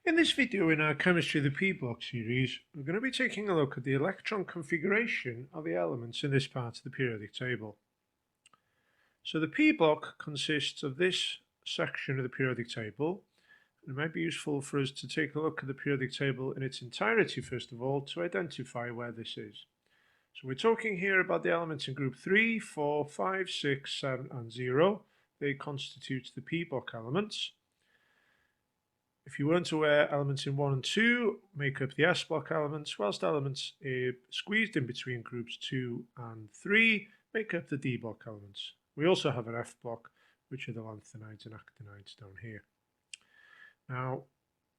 In this video in our Chemistry of the P-block series, we're going to be taking a look at the electron configuration of the elements in this part of the periodic table. So the P-block consists of this section of the periodic table. It might be useful for us to take a look at the periodic table in its entirety first of all to identify where this is. So we're talking here about the elements in group 3, 4, 5, 6, 7 and 0. They constitute the P-block elements. If you weren't aware, elements in 1 and 2 make up the S-block elements, whilst elements squeezed in between groups 2 and 3 make up the D-block elements. We also have an F-block, which are the lanthanides and actinides down here. Now,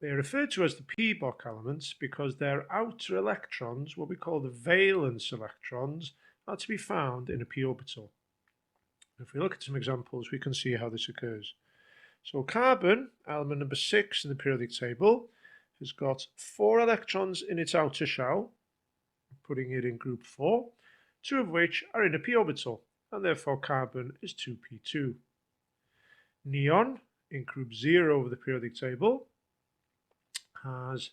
they are referred to as the P-block elements because their outer electrons, what we call the valence electrons, are to be found in a p orbital. If we look at some examples, we can see how this occurs. So carbon, element number 6 in the periodic table, has got 4 electrons in its outer shell, putting it in group 4, 2 of which are in a p orbital, and therefore carbon is 2p2. Neon, in group 0 of the periodic table, has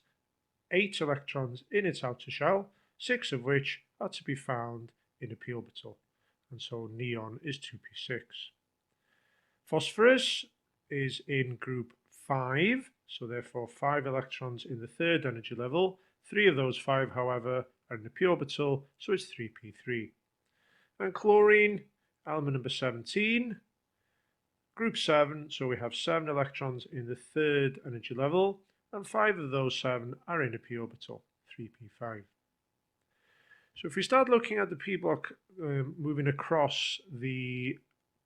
8 electrons in its outer shell, 6 of which are to be found in a p orbital, and so neon is 2p6. Phosphorus is in group 5, so therefore 5 electrons in the third energy level. 3 of those 5, however, are in the p orbital, so it's 3p3. And chlorine, element number 17, group 7, so we have 7 electrons in the third energy level, and 5 of those 7 are in a p orbital, 3p5. So if we start looking at the p block moving across the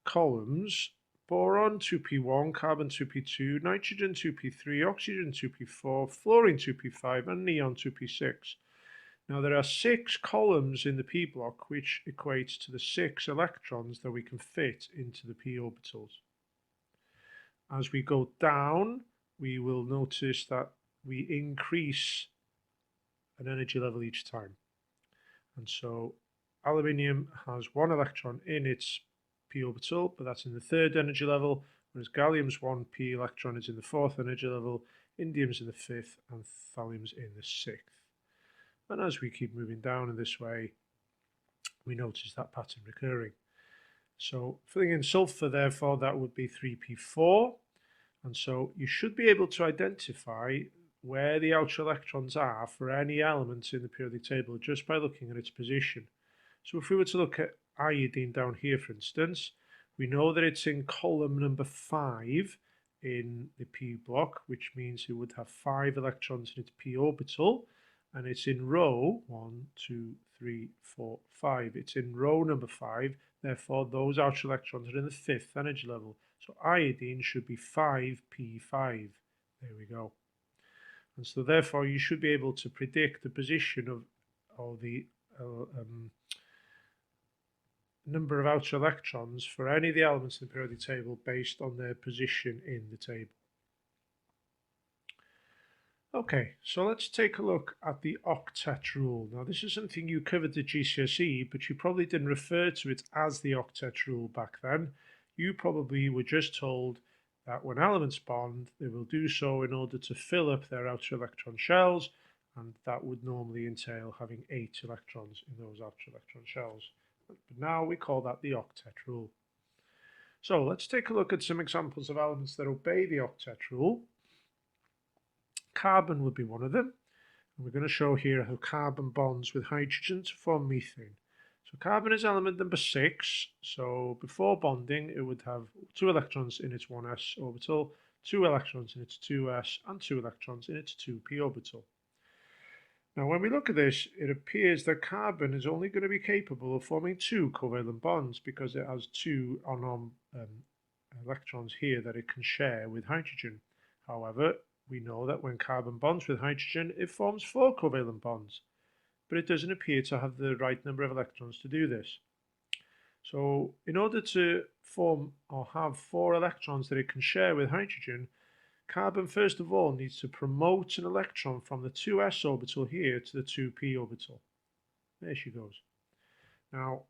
columns, boron 2p1, carbon 2p2, nitrogen 2p3, oxygen 2p4, fluorine 2p5, and neon 2p6. Now there are 6 columns in the p block, which equates to the 6 electrons that we can fit into the p orbitals. As we go down, we will notice that we increase an energy level each time. And so aluminium has 1 electron in its p orbital, but that's in the third energy level, whereas gallium's 1 p electron is in the fourth energy level, indium's in the fifth, and thallium's in the sixth. And as we keep moving down in this way, we notice that pattern recurring. So filling in sulfur, therefore, that would be 3p4, and so you should be able to identify where the outer electrons are for any element in the periodic table just by looking at its position. So if we were to look at iodine down here, for instance, we know that it's in column number 5 in the p block, which means it would have 5 electrons in its p orbital, and it's in row 1, 2, 3, 4, 5. It's in row number 5, therefore those outer electrons are in the 5th energy level. So iodine should be 5p5. There we go. And so therefore you should be able to predict the position of the number of outer electrons for any of the elements in the periodic table based on their position in the table. Okay, so let's take a look at the octet rule. Now this is something you covered at GCSE, but you probably didn't refer to it as the octet rule back then. You probably were just told that when elements bond, they will do so in order to fill up their outer electron shells, and that would normally entail having 8 electrons in those outer electron shells. But now we call that the octet rule. So let's take a look at some examples of elements that obey the octet rule. Carbon would be one of them, and we're going to show here how carbon bonds with hydrogen to form methane. So carbon is element number 6, so before bonding it would have 2 electrons in its 1s orbital, 2 electrons in its 2s, and 2 electrons in its 2p orbital. Now when we look at this, it appears that carbon is only going to be capable of forming 2 covalent bonds because it has 2 electrons here that it can share with hydrogen. However, we know that when carbon bonds with hydrogen, it forms 4 covalent bonds, but it doesn't appear to have the right number of electrons to do this. So in order to form or have 4 electrons that it can share with hydrogen, carbon first of all needs to promote an electron from the 2s orbital here to the 2p orbital. There she goes. Now,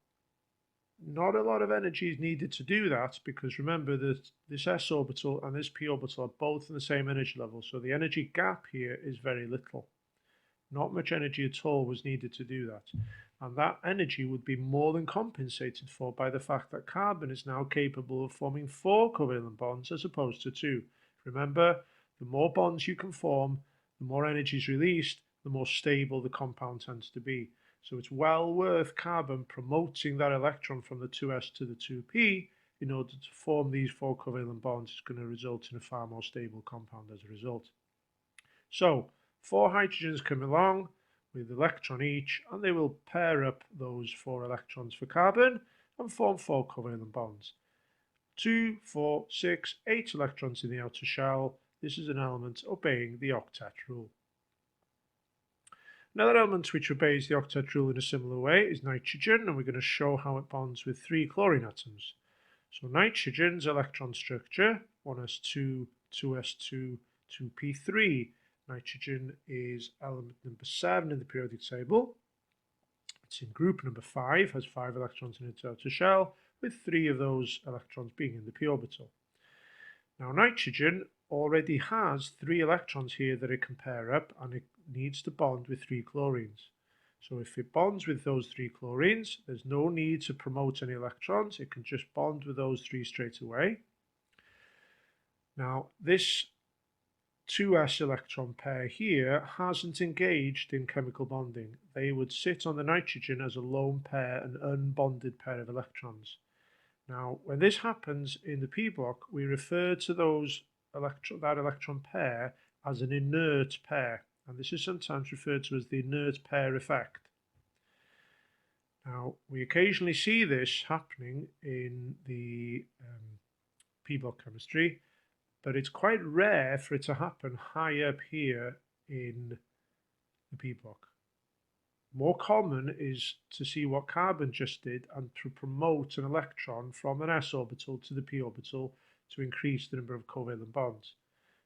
Not a lot of energy is needed to do that, because remember that this s orbital and this p orbital are both in the same energy level, so the energy gap here is very little. Not much energy at all was needed to do that. And that energy would be more than compensated for by the fact that carbon is now capable of forming 4 covalent bonds as opposed to 2. Remember, the more bonds you can form, the more energy is released, the more stable the compound tends to be. So it's well worth carbon promoting that electron from the 2s to the 2p in order to form these 4 covalent bonds. It's going to result in a far more stable compound as a result. So 4 hydrogens come along with an electron each, and they will pair up those 4 electrons for carbon and form 4 covalent bonds. 2, 4, 6, 8 electrons in the outer shell. This is an element obeying the octet rule. Another element which obeys the octet rule in a similar way is nitrogen, and we're going to show how it bonds with 3 chlorine atoms. So nitrogen's electron structure, 1s2, 2s2, 2p3. Nitrogen is element number 7 in the periodic table. It's in group number 5, has 5 electrons in its outer shell, with 3 of those electrons being in the p orbital. Now nitrogen already has 3 electrons here that it can pair up, and it needs to bond with 3 chlorines. So if it bonds with those 3 chlorines, there's no need to promote any electrons. It can just bond with those 3 straight away. Now this 2s electron pair here hasn't engaged in chemical bonding. They would sit on the nitrogen as a lone pair, an unbonded pair of electrons. Now, when this happens in the p block, we refer to that electron pair as an inert pair, and this is sometimes referred to as the inert pair effect. Now, we occasionally see this happening in the p block chemistry, but it's quite rare for it to happen high up here in the p block. More common is to see what carbon just did and to promote an electron from an s orbital to the p orbital to increase the number of covalent bonds.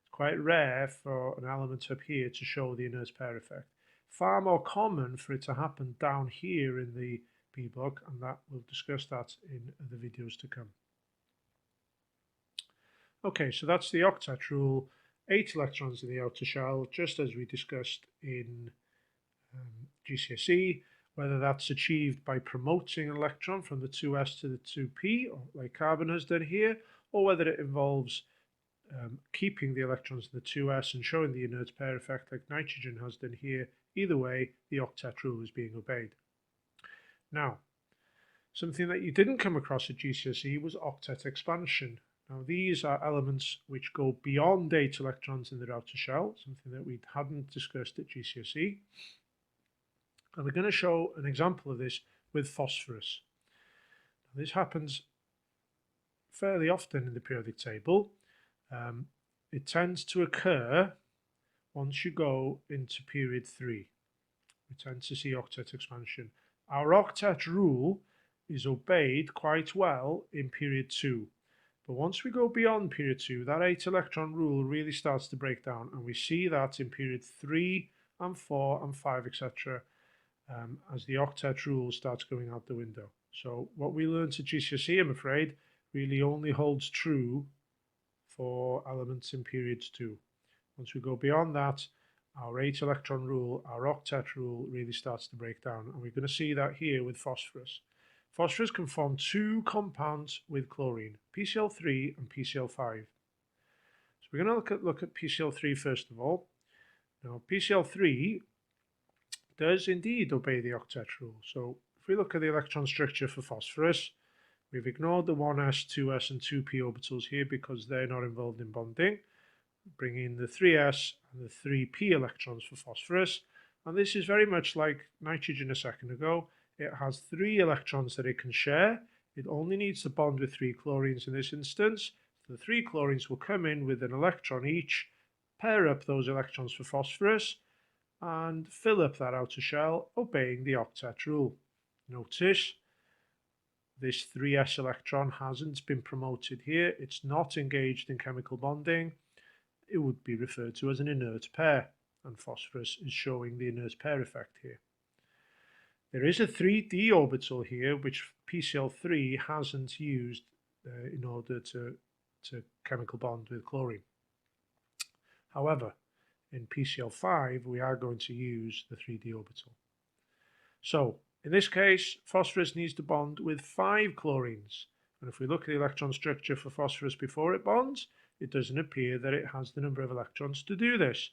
It's quite rare for an element up here to show the inert pair effect. Far more common for it to happen down here in the p block, and we'll discuss that in the videos to come. Okay, so that's the octet rule. 8 electrons in the outer shell, just as we discussed in GCSE. Whether that's achieved by promoting an electron from the 2s to the 2p, or like carbon has done here, or whether it involves keeping the electrons in the 2s and showing the inert pair effect like nitrogen has done here. Either way, the octet rule is being obeyed. Now, something that you didn't come across at GCSE was octet expansion. Now, these are elements which go beyond 8 electrons in their outer shell, something that we hadn't discussed at GCSE. And we're going to show an example of this with phosphorus. Now, this happens fairly often in the periodic table. It tends to occur once you go into period 3. We tend to see octet expansion. Our octet rule is obeyed quite well in period 2. But once we go beyond period 2, that 8 electron rule really starts to break down, and we see that in period 3 and 4 and 5, etc., as the octet rule starts going out the window. So what we learned at GCSE, I'm afraid, really only holds true for elements in period 2. Once we go beyond that, our 8 electron rule, our octet rule, really starts to break down, and we're going to see that here with phosphorus. Phosphorus can form 2 compounds with chlorine, PCl3 and PCl5. So we're going to look at PCl3 first of all. Now, PCl3 does indeed obey the octet rule. So if we look at the electron structure for phosphorus, we've ignored the 1s, 2s and 2p orbitals here because they're not involved in bonding. Bring in the 3s and the 3p electrons for phosphorus. And this is very much like nitrogen a second ago. It has 3 electrons that it can share. It only needs to bond with 3 chlorines in this instance. So the 3 chlorines will come in with an electron each, pair up those electrons for phosphorus, and fill up that outer shell, obeying the octet rule. Notice this 3s electron hasn't been promoted here. It's not engaged in chemical bonding. It would be referred to as an inert pair, and phosphorus is showing the inert pair effect here. There is a 3d orbital here which PCl3 hasn't used in order to chemical bond with chlorine. However, in PCl5 we are going to use the 3d orbital. So in this case, phosphorus needs to bond with 5 chlorines. And if we look at the electron structure for phosphorus before it bonds, it doesn't appear that it has the number of electrons to do this.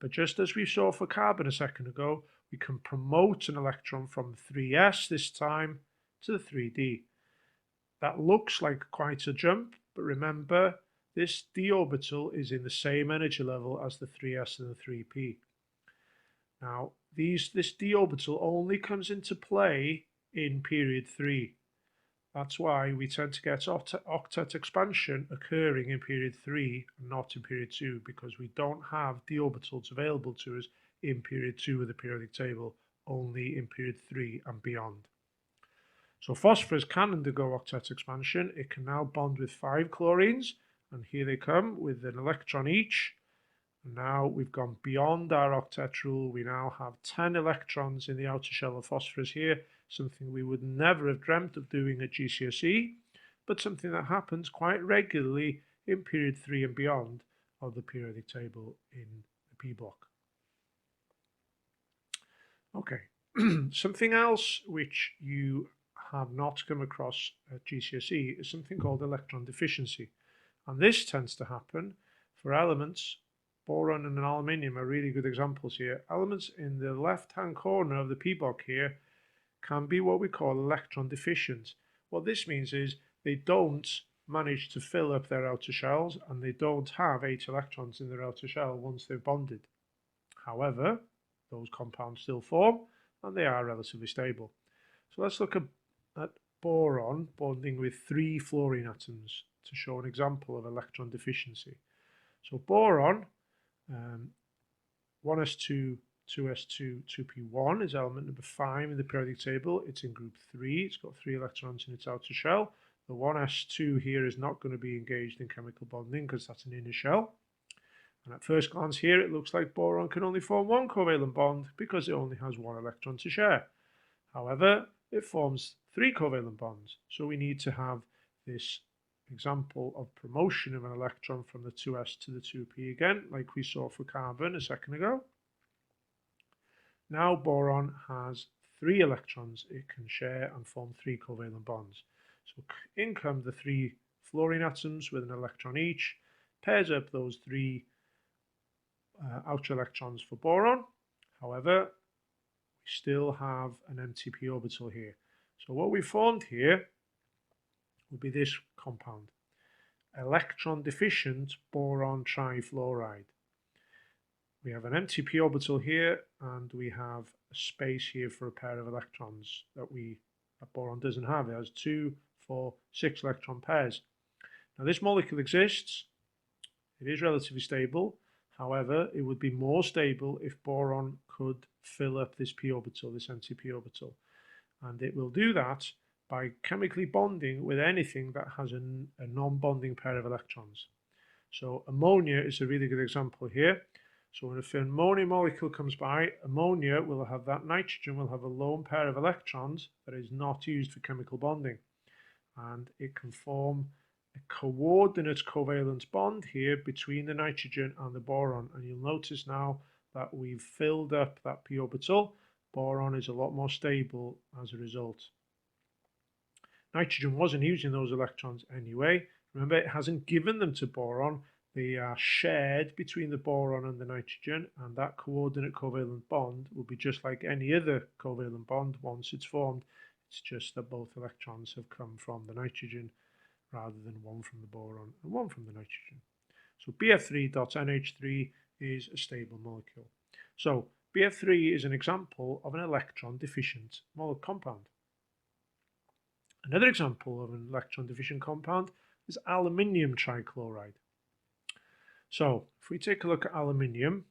But just as we saw for carbon a second ago, we can promote an electron from 3s this time to the 3d. That looks like quite a jump, but remember, this d orbital is in the same energy level as the 3s and the 3p. Now, this d orbital only comes into play in period 3. That's why we tend to get octet expansion occurring in period 3 and not in period 2, because we don't have d orbitals available to us in period 2 of the periodic table, only in period 3 and beyond. So phosphorus can undergo octet expansion. It can now bond with 5 chlorines, and here they come with an electron each. And now we've gone beyond our octet rule. We now have 10 electrons in the outer shell of phosphorus here, something we would never have dreamt of doing at GCSE, but something that happens quite regularly in period 3 and beyond of the periodic table in the P block. Okay, something else which you have not come across at GCSE is something called electron deficiency. And this tends to happen for elements. Boron and aluminium are really good examples here. Elements in the left-hand corner of the P block here can be what we call electron deficient. What this means is they don't manage to fill up their outer shells, and they don't have 8 electrons in their outer shell once they've bonded. However, those compounds still form, and they are relatively stable. So let's look at boron bonding with 3 fluorine atoms to show an example of electron deficiency. So boron, 1s2, 2s2, 2p1 is element number 5 in the periodic table. It's in group 3. It's got 3 electrons in its outer shell. The 1s2 here is not going to be engaged in chemical bonding because that's an inner shell. And at first glance here, it looks like boron can only form 1 covalent bond because it only has 1 electron to share. However, it forms 3 covalent bonds. So we need to have this example of promotion of an electron from the 2s to the 2p again, like we saw for carbon a second ago. Now boron has 3 electrons it can share and form 3 covalent bonds. So in come the 3 fluorine atoms with an electron each, pairs up those 3 outer electrons for boron. However, we still have an empty p orbital here. So what we formed here will be this compound, electron deficient boron trifluoride. We have an empty p orbital here, and we have a space here for a pair of electrons that boron doesn't have. It has 2, 4, 6 electron pairs. Now this molecule exists. It is relatively stable. However, it would be more stable if boron could fill up this p orbital, this empty p orbital. And it will do that by chemically bonding with anything that has a non-bonding pair of electrons. So ammonia is a really good example here. So when an ammonia molecule comes by, ammonia will have that nitrogen will have a lone pair of electrons that is not used for chemical bonding. And it can form a coordinate covalent bond here between the nitrogen and the boron. And you'll notice now that we've filled up that p orbital. Boron is a lot more stable as a result. Nitrogen wasn't using those electrons anyway. Remember, it hasn't given them to boron. They are shared between the boron and the nitrogen, and that coordinate covalent bond will be just like any other covalent bond once it's formed. It's just that both electrons have come from the nitrogen rather than one from the boron and one from the nitrogen. So BF3.NH3 is a stable molecule. So BF3 is an example of an electron deficient compound. Another example of an electron deficient compound is aluminium trichloride. So if we take a look at aluminium,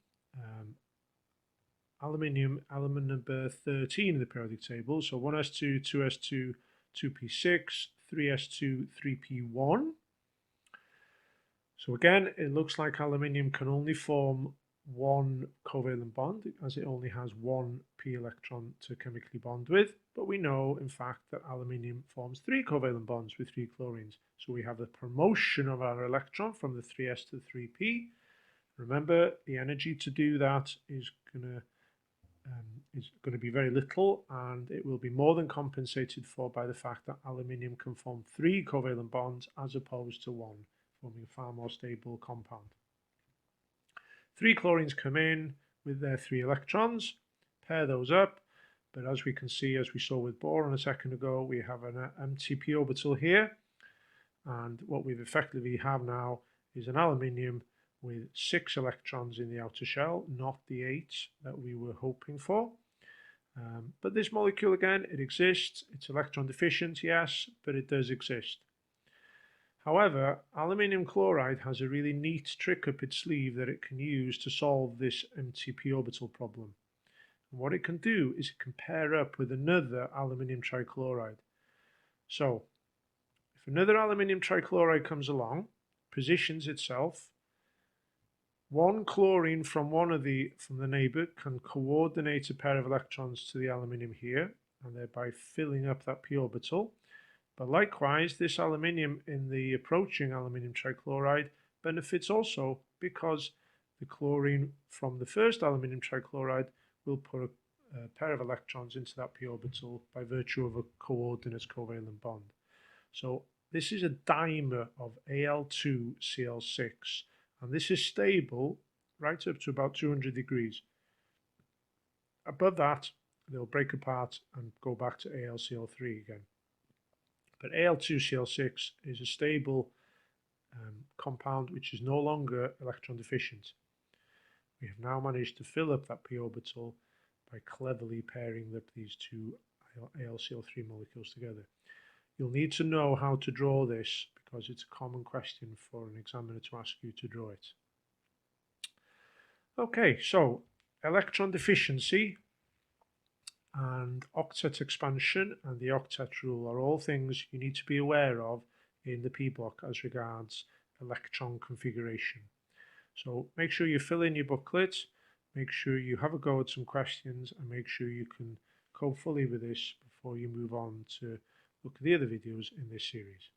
element number 13 in the periodic table, so 1s2, 2s2, 2p6, 3s2, 3p1. So again, it looks like aluminium can only form one covalent bond, as it only has one p electron to chemically bond with, but we know in fact that aluminium forms three covalent bonds with three chlorines. So we have the promotion of our electron from the 3s to the 3p. Remember, the energy to do that is going to be very little, and it will be more than compensated for by the fact that aluminium can form three covalent bonds as opposed to one, forming a far more stable compound. Three chlorines come in with their three electrons, pair those up, but as we can see, as we saw with boron a second ago, we have an empty p orbital here, and what we've effectively have now is an aluminium with 6 electrons in the outer shell, not the 8 that we were hoping for. But this molecule, again, it exists. It's electron deficient, yes, but it does exist. However, aluminium chloride has a really neat trick up its sleeve that it can use to solve this empty p orbital problem. And what it can do is it can pair up with another aluminium trichloride. So, if another aluminium trichloride comes along, positions itself, one chlorine from the neighbor can coordinate a pair of electrons to the aluminium here, and thereby filling up that p orbital. But likewise, this aluminium in the approaching aluminium trichloride benefits also because the chlorine from the first aluminium trichloride will put a pair of electrons into that p orbital by virtue of a coordinate covalent bond. So this is a dimer of Al2Cl6, and this is stable right up to about 200 degrees. Above that, they'll break apart and go back to AlCl3 again. But Al2Cl6 is a stable compound which is no longer electron deficient. We have now managed to fill up that p orbital by cleverly pairing up these two AlCl3 molecules together. You'll need to know how to draw this because it's a common question for an examiner to ask you to draw it. Okay, so electron deficiency and octet expansion and the octet rule are all things you need to be aware of in the P block as regards electron configuration. So make sure you fill in your booklet, make sure you have a go at some questions, and make sure you can cope fully with this before you move on to look at the other videos in this series.